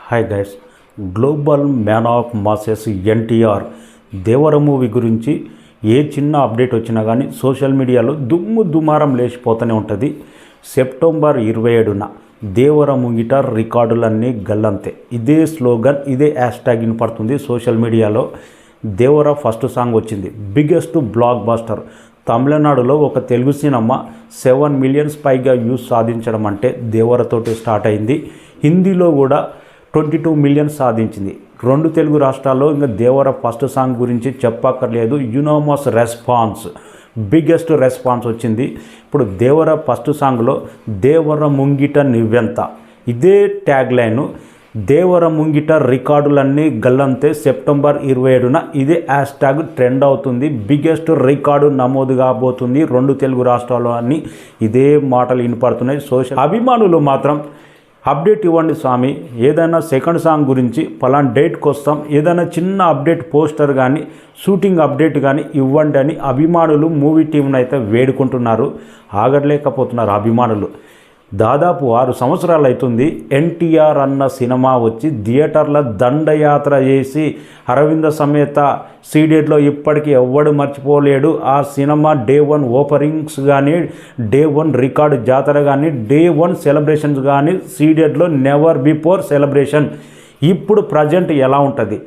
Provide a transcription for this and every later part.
Hi guys, global man of masses NTR Devara movie గురించి ఏ చిన్న update వచ్చినా కానీ సోషల్ మీడియాలో దుమారం లేచిపోతూనే ఉంటుంది. సెప్టెంబర్ 27న దేవర ముంగిట రికార్డులన్నీ గల్లంతే. ఇదే స్లోగన్, ఇదే హ్యాష్ ట్యాగ్ వినపడుతుంది సోషల్ మీడియాలో. దేవర ఫస్ట్ సాంగ్ వచ్చింది, బిగ్గెస్ట్ బ్లాక్ బాస్టర్. తమిళనాడులో ఒక తెలుగు సినిమా 7 మిలియన్స్ పైగా వ్యూస్ సాధించడం అంటే దేవరతోటి స్టార్ట్ అయింది. హిందీలో కూడా 22 మిలియన్స్ సాధించింది. 2 తెలుగు రాష్ట్రాల్లో ఇంకా దేవర ఫస్ట్ సాంగ్ గురించి చెప్పక్కర్లేదు. యునామస్ రెస్పాన్స్, బిగ్గెస్ట్ రెస్పాన్స్ వచ్చింది. ఇప్పుడు దేవర ఫస్ట్ సాంగ్లో దేవర ముంగిట నివ్వెంత, ఇదే ట్యాగ్ లైను. దేవర ముంగిట రికార్డులన్నీ గల్లంతే. సెప్టెంబర్ 27న ఇదే హ్యాష్ ట్యాగ్ ట్రెండ్ అవుతుంది. బిగ్గెస్ట్ రికార్డు నమోదు కాబోతుంది 2 తెలుగు రాష్ట్రాల్లో అని ఇదే మాటలు వినపడుతున్నాయి. సోషల్ అభిమానులు మాత్రం అప్డేట్ ఇవ్వండి స్వామి, ఏదైనా సెకండ్ సాంగ్ గురించి పలానా డేట్కి వస్తాం, ఏదైనా చిన్న అప్డేట్ పోస్టర్ కానీ షూటింగ్ అప్డేట్ కానీ ఇవ్వండి అని అభిమానులు మూవీ టీంను అయితే వేడుకుంటున్నారు. ఆగలేకపోతున్నారు అభిమానులు. దాదాపు 6 సంవత్సరాలు అవుతుంది ఎన్టీఆర్ అన్న సినిమా వచ్చి థియేటర్ల దండయాత్ర చేసి అరవింద సమేత సీడెడ్లో ఇప్పటికీ ఎవ్వడు మర్చిపోలేడు. ఆ సినిమా డే 1 ఓపెనింగ్స్ కానీ, డే 1 రికార్డు జాతర కానీ, డే 1 సెలబ్రేషన్స్ కానీ, సీడెడ్లో నెవర్ బిఫోర్ సెలబ్రేషన్. ఇప్పుడు ప్రజెంట్ ఎలా ఉంటుంది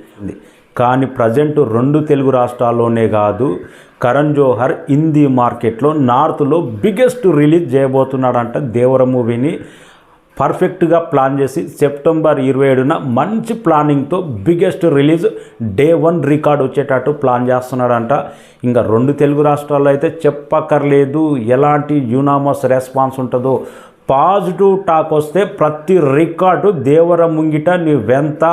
కానీ ప్రజెంట్ 2 తెలుగు రాష్ట్రాల్లోనే కాదు, కరణ్ జోహర్ హిందీ మార్కెట్లో నార్త్లో బిగ్గెస్ట్ రిలీజ్ చేయబోతున్నాడంట. దేవర మూవీని పర్ఫెక్ట్గా ప్లాన్ చేసి సెప్టెంబర్ 27న మంచి ప్లానింగ్తో బిగ్గెస్ట్ రిలీజ్ డే 1 రికార్డ్ వచ్చేటట్టు ప్లాన్ చేస్తున్నాడంట. ఇంకా 2 తెలుగు రాష్ట్రాల్లో అయితే చెప్పక్కర్లేదు ఎలాంటి యునామస్ రెస్పాన్స్ ఉంటుందో. పాజిటివ్ టాక్ వస్తే ప్రతి రికార్డు దేవర ముంగిట నీవెంత,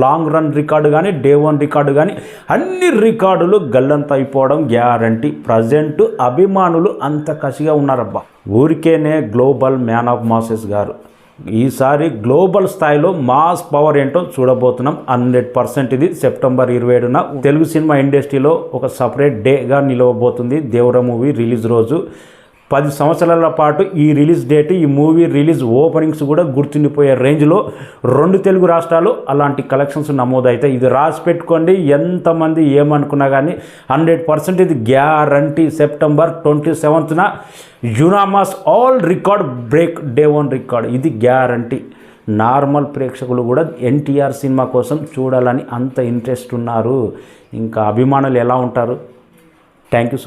లాంగ్ రన్ రికార్డు కానీ, డే 1 రికార్డు కానీ, అన్ని రికార్డులు గల్లంత అయిపోవడం గ్యారంటీ. ప్రజెంట్ అభిమానులు అంత కసిగా ఉన్నారబ్బా. ఊరికేనే గ్లోబల్ మ్యాన్ ఆఫ్ మాసెస్ గారు ఈసారి గ్లోబల్ స్థాయిలో మాస్ పవర్ ఏంటో చూడబోతున్నాం. 100% ఇది సెప్టెంబర్ 27న తెలుగు సినిమా ఇండస్ట్రీలో ఒక సపరేట్ డేగా నిలవబోతుంది. దేవర మూవీ రిలీజ్ రోజు 10 సంవత్సరాల పాటు ఈ రిలీజ్ డేట్, ఈ మూవీ రిలీజ్ ఓపెనింగ్స్ కూడా గుర్తుండిపోయే రేంజ్లో 2 తెలుగు రాష్ట్రాలు అలాంటి కలెక్షన్స్ నమోదైతే ఇది రాసి పెట్టుకోండి. ఎంతమంది ఏమనుకున్నా కానీ 100% ఇది గ్యారంటీ. సెప్టెంబర్ 27న unanimous all record break day 1 record, ఇది గ్యారంటీ. నార్మల్ ప్రేక్షకులు కూడా ఎన్టీఆర్ సినిమా కోసం చూడాలని అంత ఇంట్రెస్ట్ ఉన్నారు. ఇంకా అభిమానులు ఎలా ఉంటారు? Thank you.